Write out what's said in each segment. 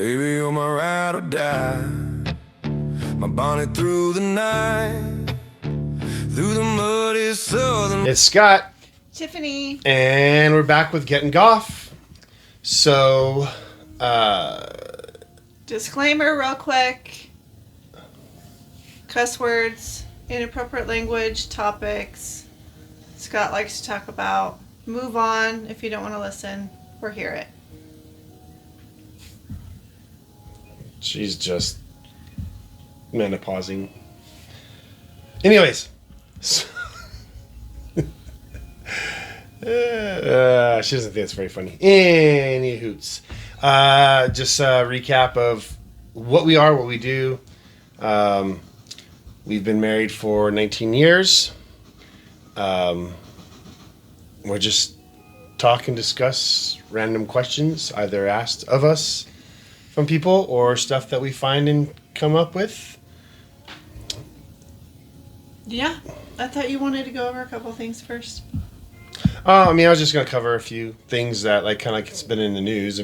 Baby, you're my ride or die. My bonnet through the night, through the muddy southern. It's Scott. Tiffany. And we're back with Gettin'Goff. So, Disclaimer real quick. Cuss words, inappropriate language, topics Scott likes to talk about. Move on if you don't want to listen. We're hear it. she's just menopausing. Anyways. So, she doesn't think it's very funny. Any hoots. Just a recap of what we are, what we do. We've been married for 19 years. We're just talk and discuss random questions, either asked of us from people or stuff that we find and come up with. Yeah. I thought you wanted to go over a couple things first. I was just going to cover a few things that it's been in the news.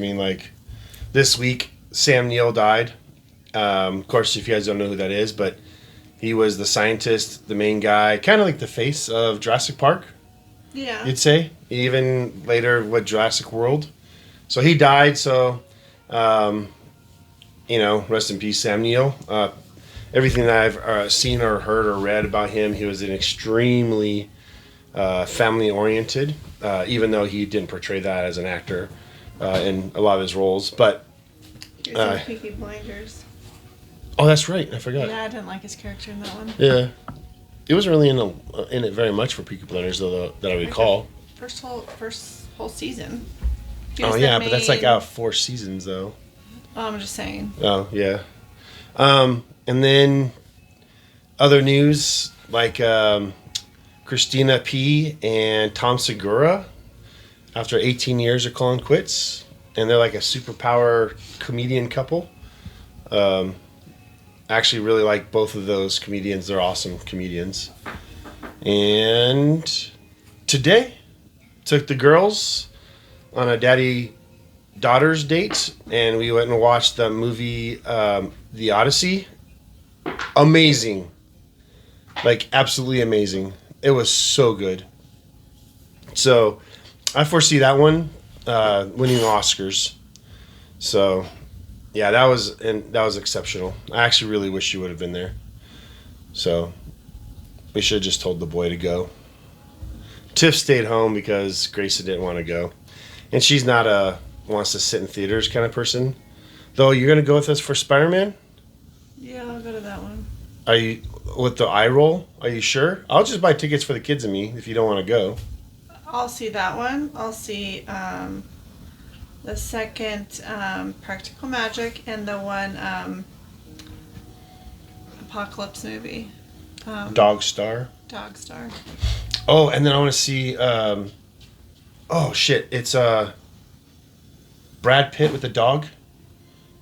This week, Sam Neill died. Of course, if you guys don't know who that is, but he was the scientist, the main guy, kind of like the face of Jurassic Park. Yeah. You'd say. Even later with Jurassic World. So he died, so, rest in peace, Sam Neill. Everything that I've seen or heard or read about him, he was an extremely family-oriented, even though he didn't portray that as an actor in a lot of his roles. But He was in Peaky Blinders. oh, that's right. I forgot. Yeah, I didn't like his character in that one. Yeah. It wasn't really in it very much for Peaky Blinders, though, that I recall. First whole season. Oh, yeah, but that's out of 4 seasons, though. Oh, I'm just saying. Oh, yeah. And then other news, Christina P. and Tom Segura, after 18 years, are calling quits. And they're like a superpower comedian couple. I actually really like both of those comedians. They're awesome comedians. And today, took the girls on a daddy-daughter's date. And we went and watched the movie The Odyssey. Amazing. Absolutely amazing. It was so good. So, I foresee that one winning Oscars. So, yeah, that was exceptional. I actually really wish you would have been there. So, we should have just told the boy to go. Tiff stayed home because Grayson didn't want to go. And she's not a wants to sit in theaters kind of person. Though, you're going to go with us for Spider-Man? Yeah, I'll go to that one. Are you with the eye roll? Are you sure? I'll just buy tickets for the kids and me if you don't want to go. I'll see that one. I'll see the second Practical Magic and the one Apocalypse movie. Dog Star. Dog Star. Oh, and then I want to see. It's Brad Pitt with the dog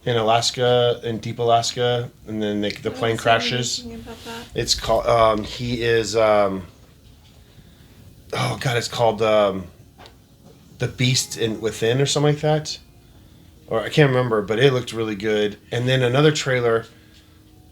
in Alaska, in deep Alaska, and then the plane crashes. It's called. He is. It's called The Beast Within or something like that. Or I can't remember, but it looked really good. And then another trailer.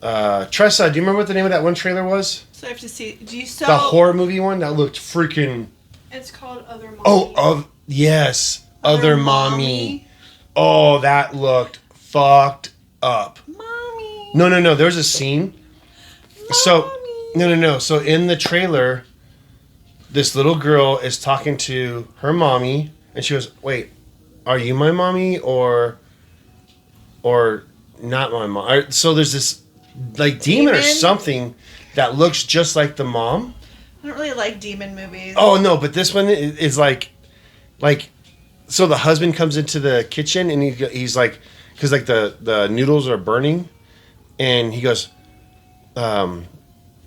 Tressa, do you remember what the name of that one trailer was? So I have to see. The horror movie one that looked freaking. It's called Other Mommy. Oh, yes, Other Mommy. Oh, that looked fucked up. Mommy. No. There's a scene. Mommy. So no. So in the trailer, this little girl is talking to her mommy, and she goes, "Wait, are you my mommy or not my mom?" So there's this demon or something that looks just like the mom. I don't really like demon movies. Oh no, but this one is so the husband comes into the kitchen and he's like, because the noodles are burning, and he goes,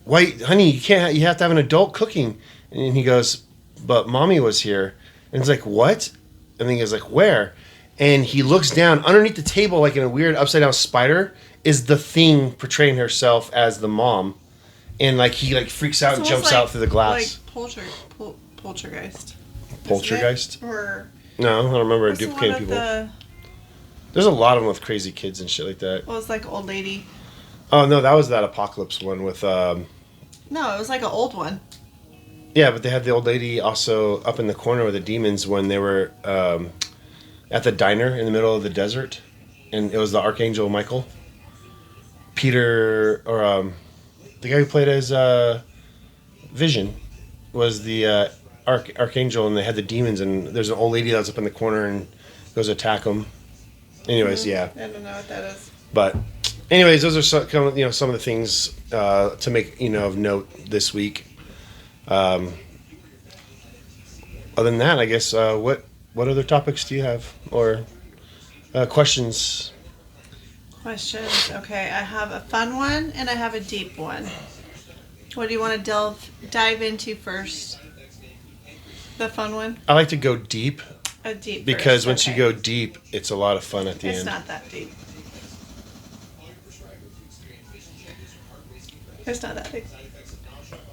"Wait, honey, you have to have an adult cooking." And he goes, "But mommy was here." And he's like, "What?" And then he goes like, "Where?" And he looks down underneath the table, like in a weird upside down spider, is the thing portraying herself as the mom. And he freaks out and jumps out through the glass. Poltergeist. Poltergeist? Or No, I don't remember what's duplicating people. There's a lot of them with crazy kids and shit like that. Well, it's like old lady. Oh no, that was that Apocalypse one with. No, it was like an old one. Yeah, but they had the old lady also up in the corner with the demons when they were at the diner in the middle of the desert, and it was the Archangel Michael. Peter, or the guy who played as Vision, was the Archangel, and they had the demons, and there's an old lady that's up in the corner and goes to attack them. Anyways, yeah. I don't know what that is. But, anyways, those are some of the things to make of note this week. Other than that, I guess what other topics do you have or questions? Questions. Okay, I have a fun one and I have a deep one. What do you want to dive into first? The fun one? I like to go deep. A deep Because first, once okay. you go deep, it's a lot of fun at the It's end. not that deep. It's not that deep.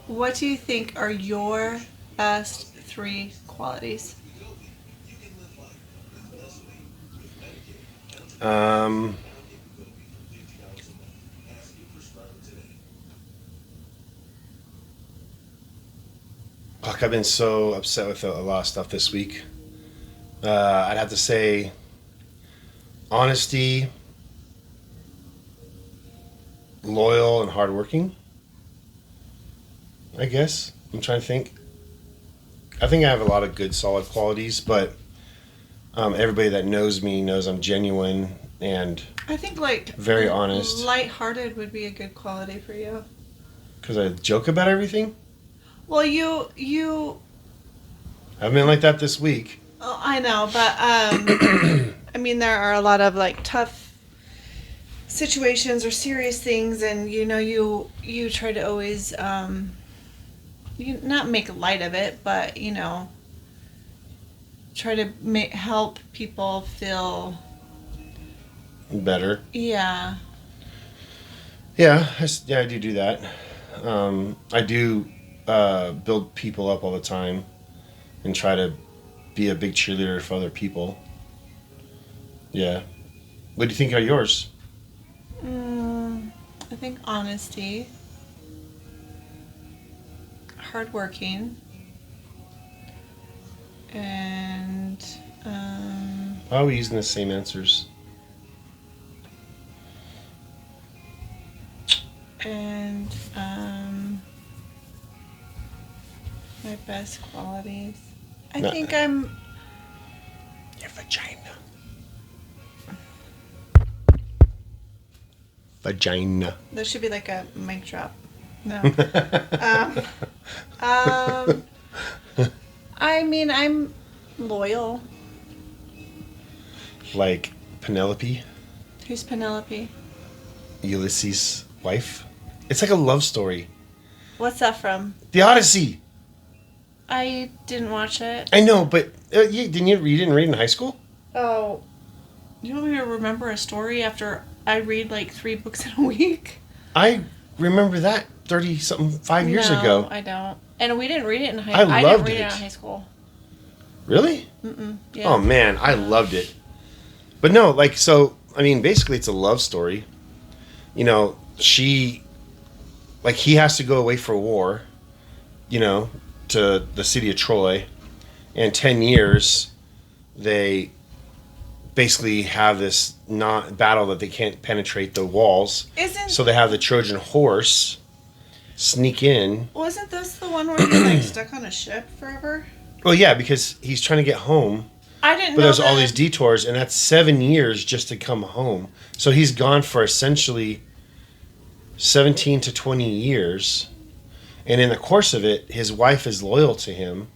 What do you think are your best 3 qualities? Fuck, I've been so upset with a lot of stuff this week. I'd have to say honesty, loyal, and hardworking. I guess. I'm trying to think. I think I have a lot of good, solid qualities, but everybody that knows me knows I'm genuine and I think like very honest. lighthearted would be a good quality for you. Because I joke about everything. Well, you I've been like that this week. oh, I know, but I mean there are a lot of like tough situations or serious things, and you try to always you not make light of it, but try to help people feel Better. yeah. Yeah, I do that. I do build people up all the time and try to be a big cheerleader for other people. Yeah. What do you think are yours? I think honesty, hardworking, and Why are we using the same answers? my best qualities. I No. think I'm. Your vagina. Vagina. There should be like a mic drop. No. I mean, I'm loyal. Like Penelope, Who's Penelope? Ulysses' wife. It's like a love story. What's that from? The Odyssey. I didn't watch it. I know, but you didn't read in high school? Oh. You want me to remember a story after I read like 3 books in a week? I remember that 5 years ago. No, I don't. And we didn't read it in high I school. I loved didn't read it it. in high school. Really? Yeah. Oh man, I loved it. But no, basically it's a love story. He has to go away for war, to the city of Troy. And 10 years, they basically have this battle that they can't penetrate the walls. So they have the Trojan horse sneak in. Wasn't this the one where you're like stuck on a ship forever? Well, yeah, because he's trying to get home. I didn't know. But there's all these detours, and that's 7 years just to come home. So he's gone for essentially 17 to 20 years. And in the course of it, his wife is loyal to him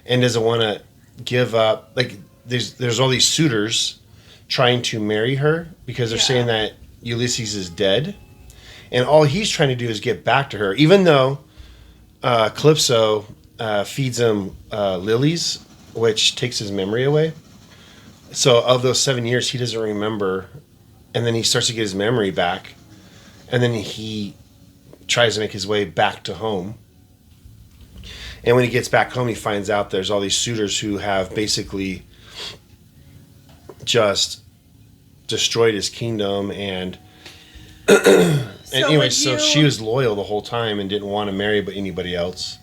and doesn't want to give up. Like, there's all these suitors trying to marry her because they're saying that Ulysses is dead. And all he's trying to do is get back to her, even though Calypso feeds him lilies, which takes his memory away. So of those 7 years, he doesn't remember. And then he starts to get his memory back. And then he tries to make his way back to home. And when he gets back home, he finds out there's all these suitors who have basically just destroyed his kingdom, and So she was loyal the whole time and didn't want to marry but anybody else.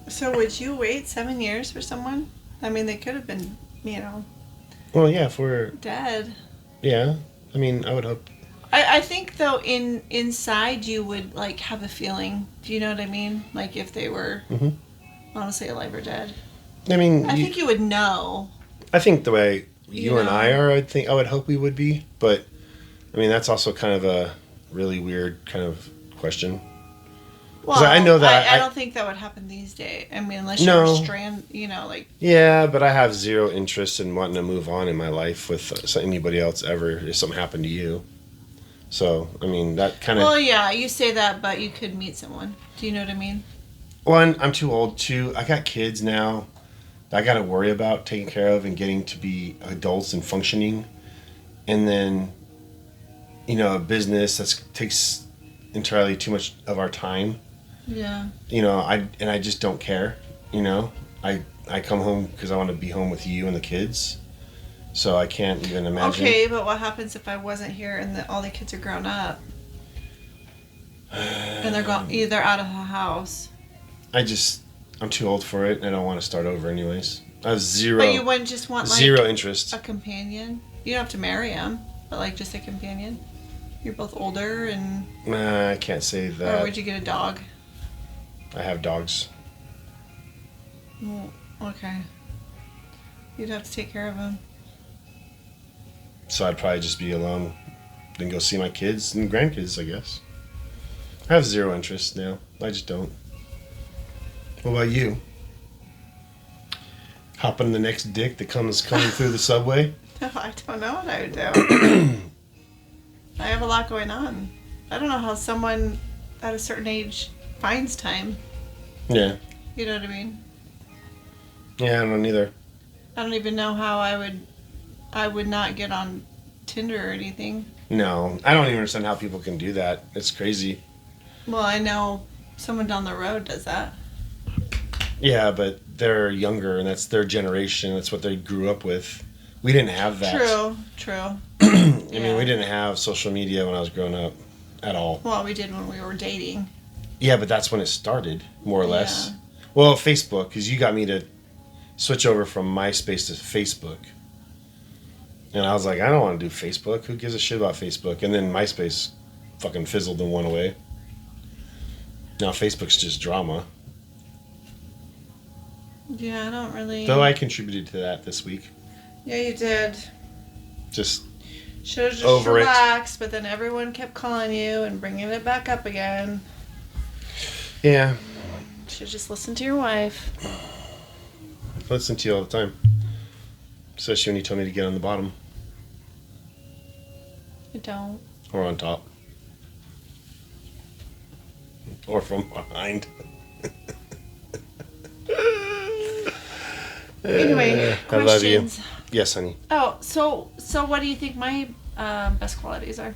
So would you wait 7 years for someone? I mean, they could have been, Well, yeah, if we're dead. yeah, I mean, I would hope. I think though inside you would like have a feeling. Do you know what I mean? Like if they were honestly alive or dead. I mean, I think you would know. I think the way you You and know? I are, I would hope we would be, but I mean, that's also kind of a really weird kind of question. Well, I know that I don't think that would happen these days. I mean, unless No. you're like. Yeah, but I have zero interest in wanting to move on in my life with anybody else ever if something happened to you. So, I mean, that kind of... Well, yeah, you say that, but you could meet someone. Do you know what I mean? One, I'm too old. Two, I got kids now that I got to worry about taking care of and getting to be adults and functioning. And then, a business that takes entirely too much of our time. Yeah. I just don't care. I come home because I want to be home with you and the kids. So I can't even imagine. Okay, but what happens if I wasn't here and all the kids are grown up? And they're gone, they're out of the house. I'm too old for it and I don't want to start over anyways. I have zero. But you wouldn't just want like zero interest. a companion? You don't have to marry him, but like just a companion? You're both older and... Nah, I can't say that. Or would you get a dog? I have dogs. Well, okay. You'd have to take care of them. So I'd probably just be alone. Then go see my kids and grandkids, I guess. I have zero interest now. I just don't. What about you? Hop on the next dick that comes coming through the subway? No, I don't know what I would do. I have a lot going on. I don't know how someone at a certain age finds time. Yeah. You know what I mean? Yeah, I don't know neither. I don't even know how I would not get on Tinder or anything. No, I don't even understand how people can do that. It's crazy. Well, I know someone down the road does that. Yeah, but they're younger and that's their generation. That's what they grew up with. We didn't have that. True. I mean, we didn't have social media when I was growing up at all. Well, we did when we were dating. Yeah, but that's when it started, more or less. Yeah. Well, Facebook, because you got me to switch over from MySpace to Facebook. And I was like, I don't want to do Facebook. Who gives a shit about Facebook? And then MySpace fucking fizzled and went away. Now Facebook's just drama. Yeah, I don't really... Though I contributed to that this week. Yeah, you did. Just Should have just over relaxed, but then everyone kept calling you and bringing it back up again. Yeah. Should just listen to your wife. I listen to you all the time. Especially when you tell me to get on the bottom. I don't. Or on top. Or from behind. Anyway, I love you. questions. Yes, honey. Oh, so what do you think my best qualities are?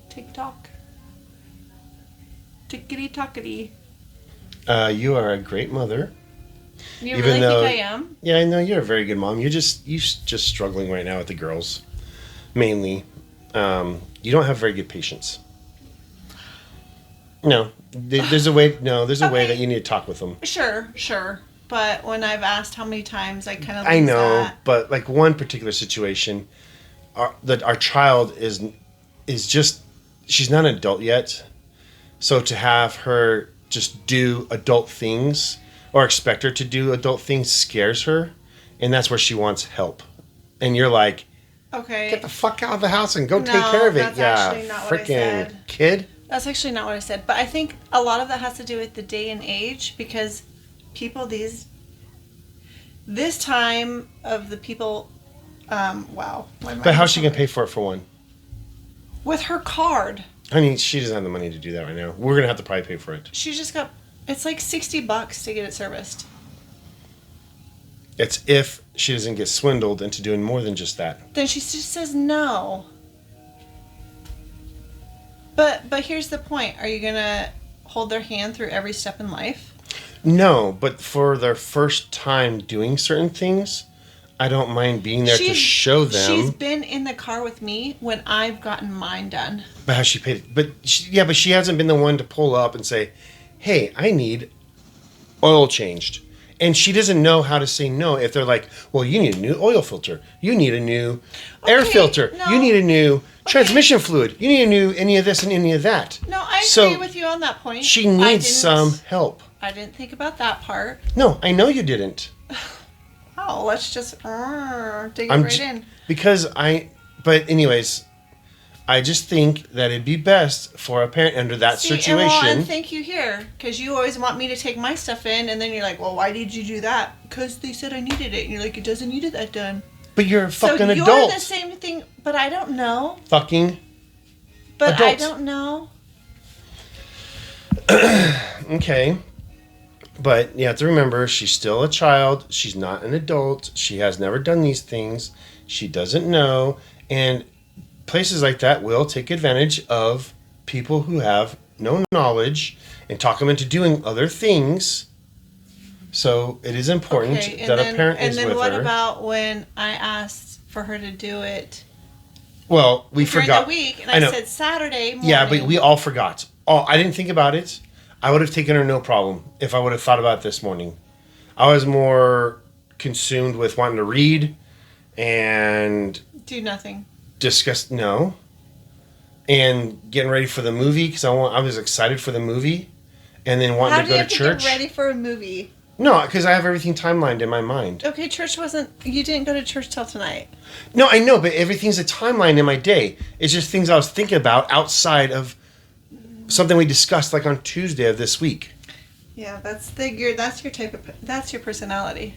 TikTok. Tickety tockety. You are a great mother. You Even really though- think I am? Yeah, I know you're a very good mom. You're just struggling right now with the girls, mainly. You don't have very good patience. No, there's a way. No, there's a way that you need to talk with them. Sure. But when I've asked how many times, I kind of I lose know, that. but like one particular situation, our child is just she's not an adult yet, so to have her just do adult things or expect her to do adult things scares her, and that's where she wants help, and you're like, Okay. get the fuck out of the house and go No, take care of it, that's yeah, actually not what I freaking said. kid. That's actually not what I said. But I think a lot of that has to do with the day and age because people this time of the people, wow. But how's she gonna pay for it for one? With her card. I mean, she doesn't have the money to do that right now. We're gonna have to probably pay for it. She just got, it's like $60 to get it serviced. It's if she doesn't get swindled into doing more than just that. Then she just says no. But here's the point. Are you going to hold their hand through every step in life? No, but for their first time doing certain things, I don't mind being there to show them. She's been in the car with me when I've gotten mine done. But how she paid it. But she hasn't been the one to pull up and say, hey, I need oil changed. And she doesn't know how to say no if they're like, well, you need a new oil filter. You need a new air filter. No. You need a new transmission fluid. You need a new any of this and any of that. No, I agree with you on that point. She needs some help. I didn't think about that part. No, I know you didn't. Oh, let's just dig it right in. But anyways, I just think that it'd be best for a parent under that situation. And thank you here, because you always want me to take my stuff in, and then you're like, well, why did you do that? Because they said I needed it. And you're like, it doesn't need that done. But you're a fucking adult. So you're the same thing, but I don't know. Fucking But adult. I don't know. Okay. But you have to remember, she's still a child. She's not an adult. She has never done these things. She doesn't know. And places like that will take advantage of people who have no knowledge and talk them into doing other things. So it is important that a parent is with her. And then what about when I asked for her to do it? Well, we forgot. During the week, and I said Saturday morning. Yeah, but we all forgot. Oh, I didn't think about it. I would have taken her no problem if I would have thought about it this morning. I was more consumed with wanting to read and do nothing. Discuss and getting ready for the movie because I was excited for the movie, and then wanting to go to church. How do you have to get ready for a movie? No, because I have everything timelined in my mind. Okay, church wasn't. You didn't go to church till tonight. No, I know, but everything's a timeline in my day. It's just things I was thinking about outside of something we discussed, like on Tuesday of this week. Yeah, that's your personality.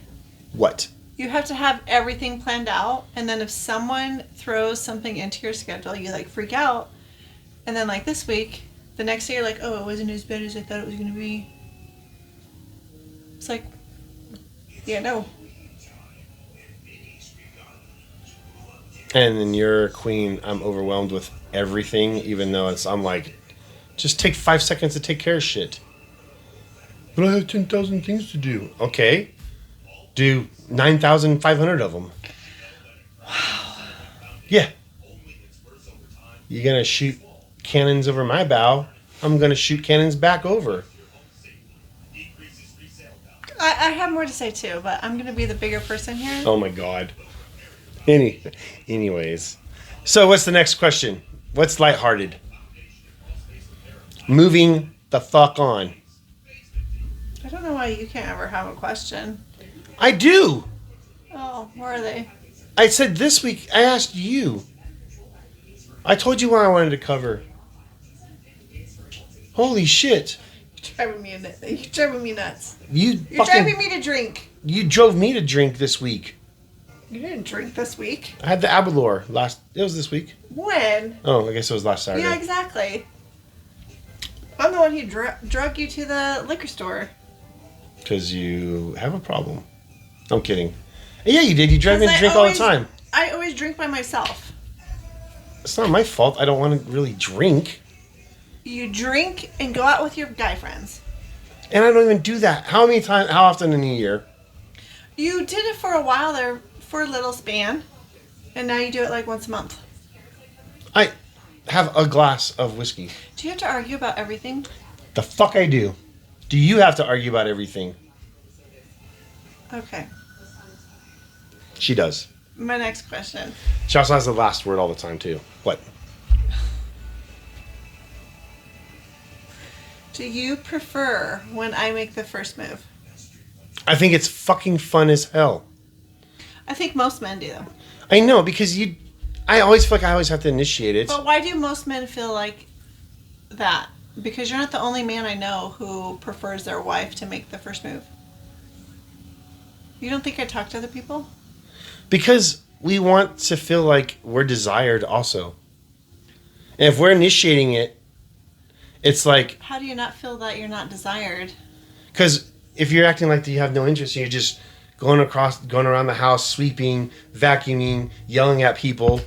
What? You have to have everything planned out, and then if someone throws something into your schedule, you like freak out, and then like this week, the next day you're like, oh, it wasn't as bad as I thought it was going to be. It's like, yeah, no. And then you're queen. I'm overwhelmed with everything, even though I'm like, just take 5 seconds to take care of shit. But I have 10,000 things to do. Okay. Do 9,500 of them. Wow. Yeah. You're going to shoot cannons over my bow. I'm going to shoot cannons back over. I have more to say too, but I'm going to be the bigger person here. Oh my God. Anyways. So what's the next question? What's lighthearted? Moving the fuck on. I don't know why you can't ever have a question. I do. Oh, where are they? I said this week, I asked you. I told you what I wanted to cover. Holy shit. You're driving me nuts. You're driving me to drink. You drove me to drink this week. You didn't drink this week. I had the Abelor it was this week. When? Oh, I guess it was last Saturday. Yeah, exactly. I'm the one who drug you to the liquor store. Because you have a problem. I'm kidding. Yeah, you did. You drive me to drink all the time. I always drink by myself. It's not my fault. I don't want to really drink. You drink and go out with your guy friends. And I don't even do that. How often in a year? You did it for a while there, for a little span. And now you do it like once a month. I have a glass of whiskey. Do you have to argue about everything? The fuck I do. Do you have to argue about everything? Okay. She does. My next question. She also has the last word all the time, too. What? Do you prefer when I make the first move? I think it's fucking fun as hell. I think most men do. I know, because I always feel like I always have to initiate it. But why do most men feel like that? Because you're not the only man I know who prefers their wife to make the first move. You don't think I talk to other people? Because we want to feel like we're desired also. And if we're initiating it, it's like... How do you not feel that you're not desired? Because if you're acting like you have no interest and you're just going around the house, sweeping, vacuuming, yelling at people,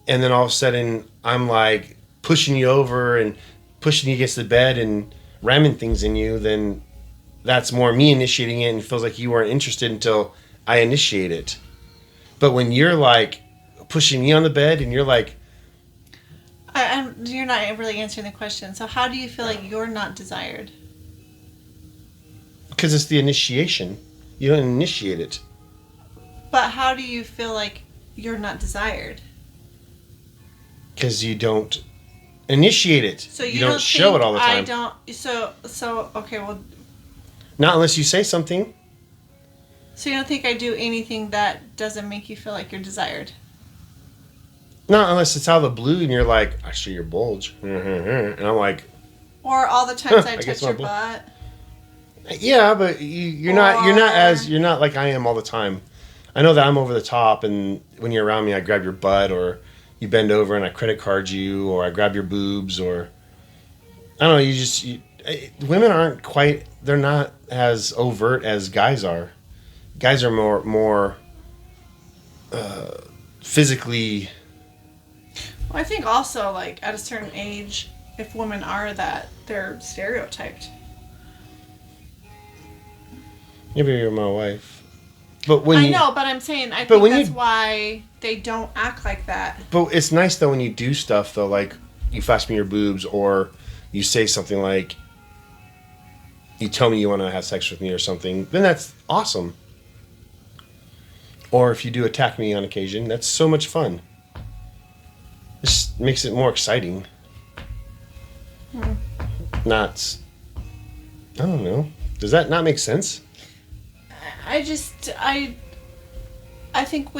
and then all of a sudden I'm like pushing you over and pushing you against the bed and ramming things in you, then that's more me initiating it and it feels like you weren't interested until I initiate it. But when you're like pushing me on the bed and you're like, you're not really answering the question. So how do you feel like you're not desired? because it's the initiation. You don't initiate it. But how do you feel like you're not desired? Because you don't initiate it. So you don't show it all the time. I don't. So okay. Well, not unless you say something. so you don't think I do anything that doesn't make you feel like you're desired? Not unless it's out of the blue and you're like, I see your bulge. And I'm like, Or all the times I I touch guess your my butt? yeah, but you're not like I am all the time. I know that I'm over the top, and when you're around me, I grab your butt, or you bend over and I credit card you, or I grab your boobs, or I don't know. Women aren't quite. They're not as overt as guys are. Guys are more physically. Well, I think also, like, at a certain age, if women are that, they're stereotyped. Maybe you're my wife, but when I know, but I'm saying I think that's why they don't act like that. But it's nice though when you do stuff though, like you flash me your boobs, or you say something like, you tell me you want to have sex with me or something. Then that's awesome. Or if you do attack me on occasion, that's so much fun. It just makes it more exciting. Not. I don't know. Does that not make sense? I think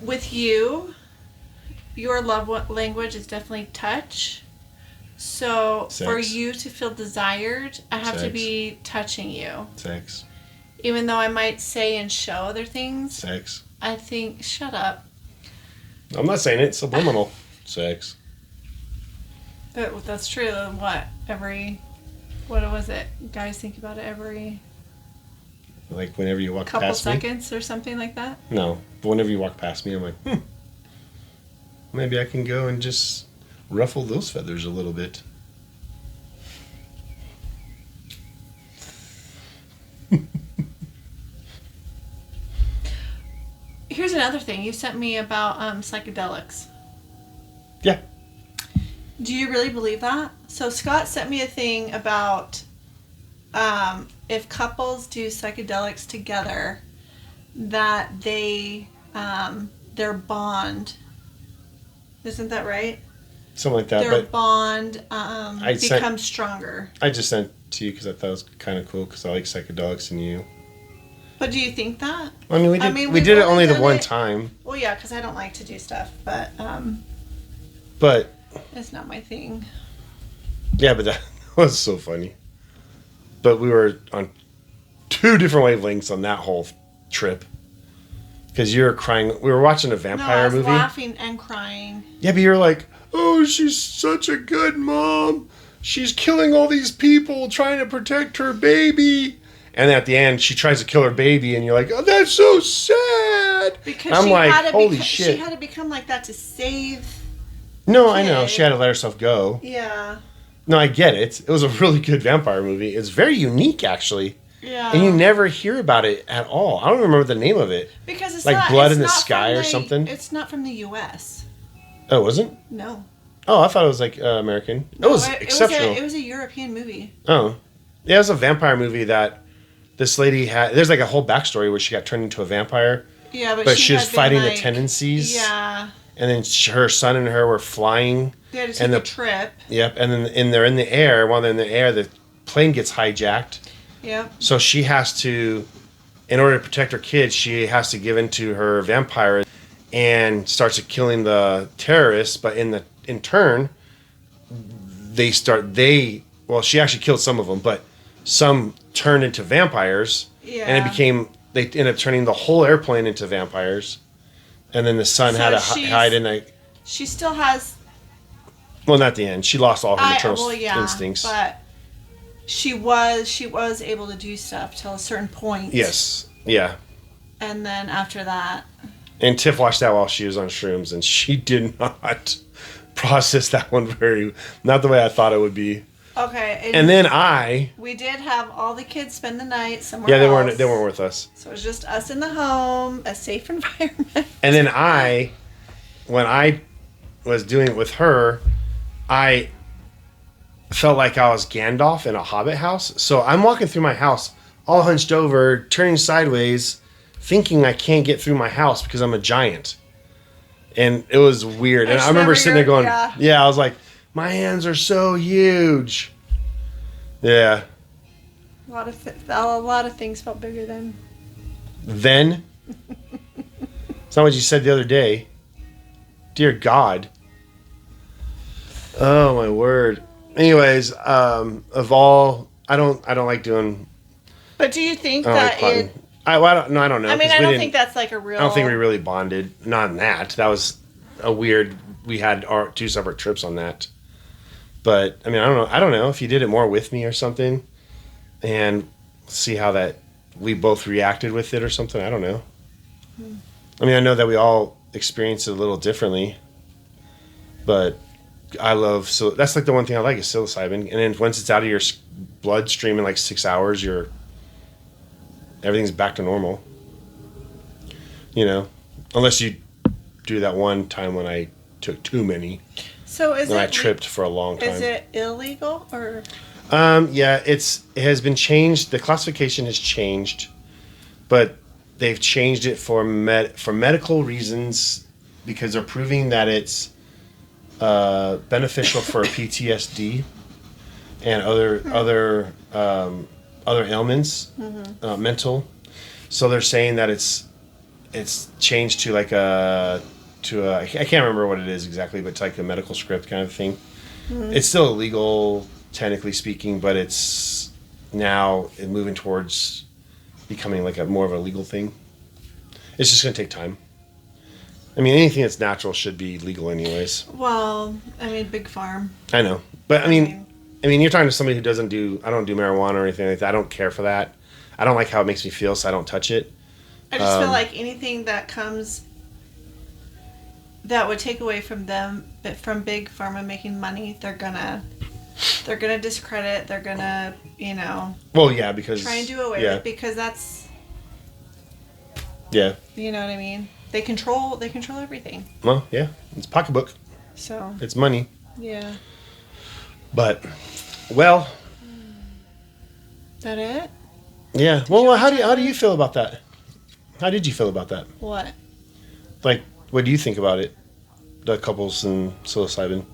with you, your love language is definitely touch. So Sex. for you to feel desired, I have to Sex. be touching you. Sex. Even though I might say and show other things, Sex. I think, shut up. I'm not saying it. It's subliminal. Sex. That's true. What was it? Guys think about it every Like whenever you walk couple past me. seconds or something like that. No, but whenever you walk past me, I'm like, maybe I can go and just ruffle those feathers a little bit. Here's another thing. You sent me about psychedelics. Yeah. Do you really believe that? So Scott sent me a thing about if couples do psychedelics together, that their bond, isn't that right? Something like that. Their But bond sent- becomes stronger. I just sent to you because I thought it was kind of cool because I like psychedelics and you. But do you think that? I mean, we did it only the one time. Well, yeah, because I don't like to do stuff, but But it's not my thing. yeah, but that was so funny. But we were on two different wavelengths on that whole trip. Because you were crying. We were watching a No, I vampire was movie. laughing and crying. Yeah, but you're like, oh, she's such a good mom. She's killing all these people trying to protect her baby. And then at the end, she tries to kill her baby, and you're like, oh, that's so sad. Because I'm she like, had to holy shit. She had to become like that to save. No, I know. kid. She had to let herself go. Yeah. No, I get it. It was a really good vampire movie. It's very unique, actually. Yeah. And you never hear about it at all. I don't remember the name of it. Because it's like not, Blood it's in the not Sky from or something? It's not from the U.S. Oh, it wasn't? No. Oh, I thought it was like American. No, it was exceptional. It was a European movie. Oh. Yeah, it was a vampire movie that this lady had. There's like a whole backstory where she got turned into a vampire. Yeah, But she was had been, fighting the like, tendencies. Yeah. And then her son and her were flying. They had to take a trip. Yep. And they're in the air. While they're in the air, the plane gets hijacked. Yep. So she has to, in order to protect her kids, she has to give in to her vampire and starts killing the terrorists. But in turn, she actually killed some of them, but some turned into vampires. Yeah. And they ended up turning the whole airplane into vampires. And then the son had to hide in a... She still has... Well, not the end. She lost all her maternal instincts. But she was able to do stuff till a certain point. Yes. Yeah. And then after that... And Tiff watched that while she was on shrooms, and she did not process that one not the way I thought it would be. Okay. And then we did have all the kids spend the night somewhere yeah, else. they weren't with us. So it was just us in the home, a safe environment. And then when I was doing it with her, I felt like I was Gandalf in a Hobbit house. So I'm walking through my house, all hunched over, turning sideways, thinking I can't get through my house because I'm a giant. And it was weird. And I remember sitting there going, yeah, I was like, my hands are so huge. Yeah. A lot of things felt bigger then. Then? It's not what you said the other day. Dear God. Oh my word. Anyways, of all, I don't like doing. But do you think I don't know. I mean, I don't think that's like a real. I don't think we really bonded. Not in that. That was a weird. We had our 2 separate trips on that. But I mean, I don't know if you did it more with me or something, and see how that we both reacted with it or something. I don't know. I mean, I know that we all experience it a little differently, but so that's like the one thing I like is psilocybin. And then once it's out of your bloodstream in like 6 hours, everything's back to normal. You know, unless you do that one time when I took too many. So I tripped for a long time. Is it illegal or? Yeah, it has been changed. The classification has changed, but they've changed it for medical reasons because they're proving that it's beneficial for PTSD and other ailments, mental. So they're saying that it's changed to like I can't remember what it is exactly, but it's like a medical script kind of thing. It's still illegal, technically speaking, but it's now moving towards becoming like more of a legal thing. It's just going to take time. I mean, anything that's natural should be legal anyways. Well, I mean, big farm. I know. But I mean, you're talking to somebody who I don't do marijuana or anything like that. I don't care for that. I don't like how it makes me feel, so I don't touch it. I just feel like anything that would take away from them, but from big pharma making money, they're gonna discredit. They're gonna, Well, yeah, because try and do away with it because that's. Yeah. You know what I mean? They control everything. Well, yeah, it's pocketbook. So. It's money. Yeah. But, well. That it? Yeah. Well, how do you feel about that? How did you feel about that? What? Like, what do you think about it? The couples and psilocybin.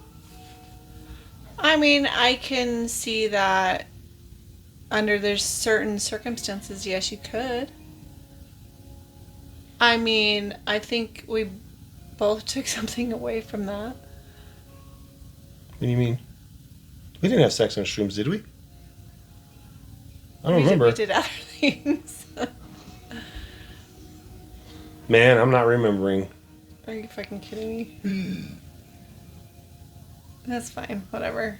I mean, I can see that there's certain circumstances, yes, you could. I mean, I think we both took something away from that. What do you mean? We didn't have sex on shrooms, did we? I don't remember. We did other things. Man, I'm not remembering. Are you fucking kidding me? That's fine. Whatever.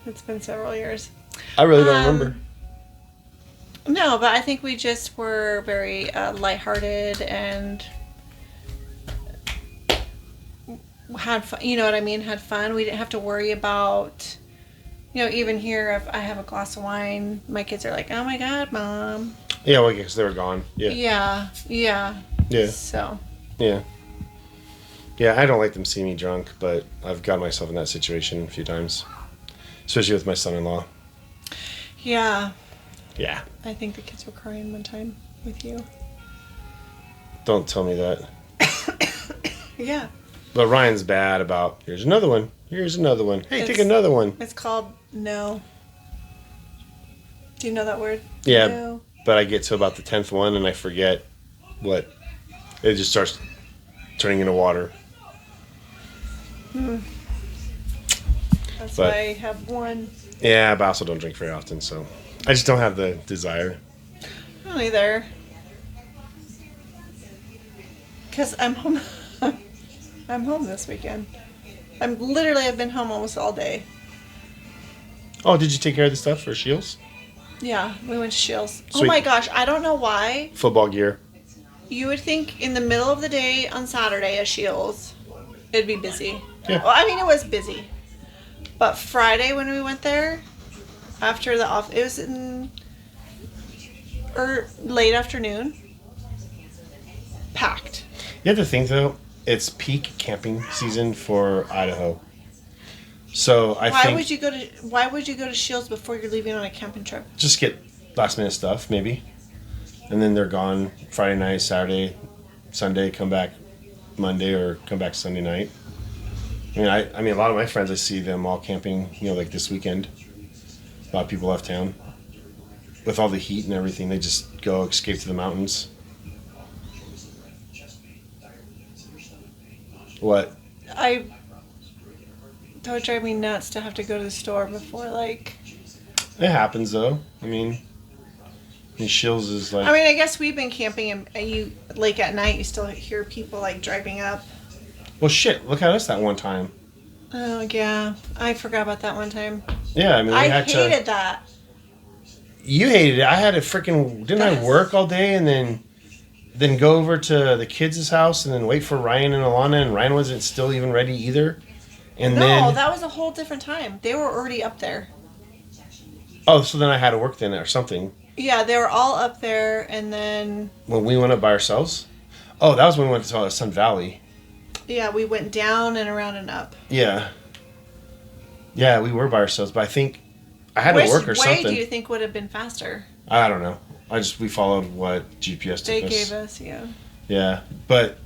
It's been several years. I really don't remember. No, but I think we just were very lighthearted and had fun. You know what I mean? Had fun. We didn't have to worry about, even here, if I have a glass of wine, my kids are like, "Oh my God, Mom." Yeah, well, because they were gone. Yeah. Yeah. Yeah. So. Yeah. Yeah, I don't like them seeing me drunk, but I've got myself in that situation a few times, especially with my son-in-law. Yeah. Yeah. I think the kids were crying one time with you. Don't tell me that. Yeah. But Ryan's bad about, here's another one. Here's another one. Hey, take another one. It's called no. Do you know that word? Yeah, no. But I get to about the 10th one and I forget what. It just starts turning into water. That's why I have one. Yeah, but I also don't drink very often, so I just don't have the desire. I don't either. Because I'm home. I'm home this weekend. I've been home almost all day. Oh, did you take care of the stuff for Shields? Yeah, we went to Shields. Sweet. Oh my gosh, I don't know why. Football gear. You would think in the middle of the day on Saturday at Shields, it'd be busy. Yeah. Well, I mean, it was busy. But Friday when we went there, after the off, it was in late afternoon. Packed. You have to think though, it's peak camping season for Idaho. So Why would you go to Shields before you're leaving on a camping trip? just get last minute stuff maybe, and then they're gone Friday night, Saturday, Sunday, come back Monday or come back Sunday night. I mean a lot of my friends, I see them all camping, like this weekend. A lot of people left town with all the heat and everything. They just go escape to the mountains. What? That would drive me nuts to have to go to the store before, like... It happens, though. I mean, Shields is like... I guess we've been camping, and you, like, at night, you still hear people, like, driving up. Well, shit, look at us that one time. Oh, yeah. I forgot about that one time. Yeah, we I hated that. You hated it. I had to freaking... Didn't I work all day and then go over to the kids' house and then wait for Ryan and Alana, and Ryan wasn't still even ready either? And No, that was a whole different time. They were already up there. Oh, so then I had to work then or something. Yeah, they were all up there, and then... When we went up by ourselves? Oh, that was when we went to Sun Valley. Yeah, we went down and around and up. Yeah. Yeah, we were by ourselves, but I think I had to work or something. Which way do you think would have been faster? I don't know. We followed what GPS They took us. gave us, yeah. Yeah, but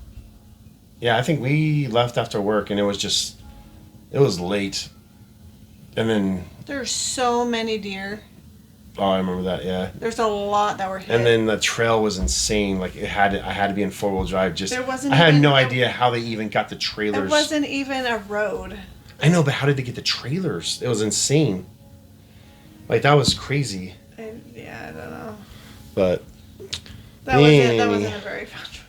yeah, I think we left after work and it was late. And then There's so many deer. oh, I remember that, yeah. There's a lot that were hit. And then the trail was insane. Like I had to be in 4-wheel drive. There I had no idea how they even got the trailers. It wasn't even a road. I know, but how did they get the trailers? It was insane. Like that was crazy. Yeah, I don't know. But That wasn't a very fun trip.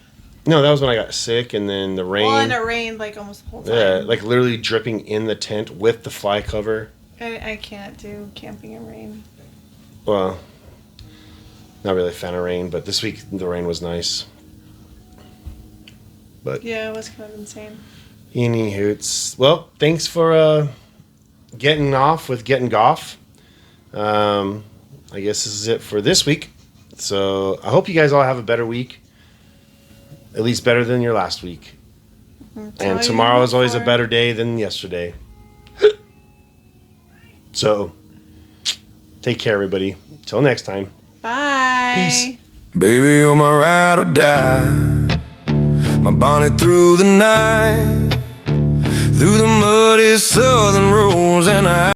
no, that was when I got sick, and then the rain. Well, and it rained like almost the whole time. Yeah, like literally dripping in the tent with the fly cover. I can't do camping in rain. Well, not really a fan of rain, but this week the rain was nice. But Yeah, it was kind of insane. any hoots. Well, thanks for getting off with Gettin'Goff. I guess this is it for this week. So I hope you guys all have a better week. At least better than your last week. And tomorrow is always a better day than yesterday. So, take care, everybody. Till next time. Bye. Peace. Baby, you're my ride or die. My bonnet through the night, through the muddy southern roads, and I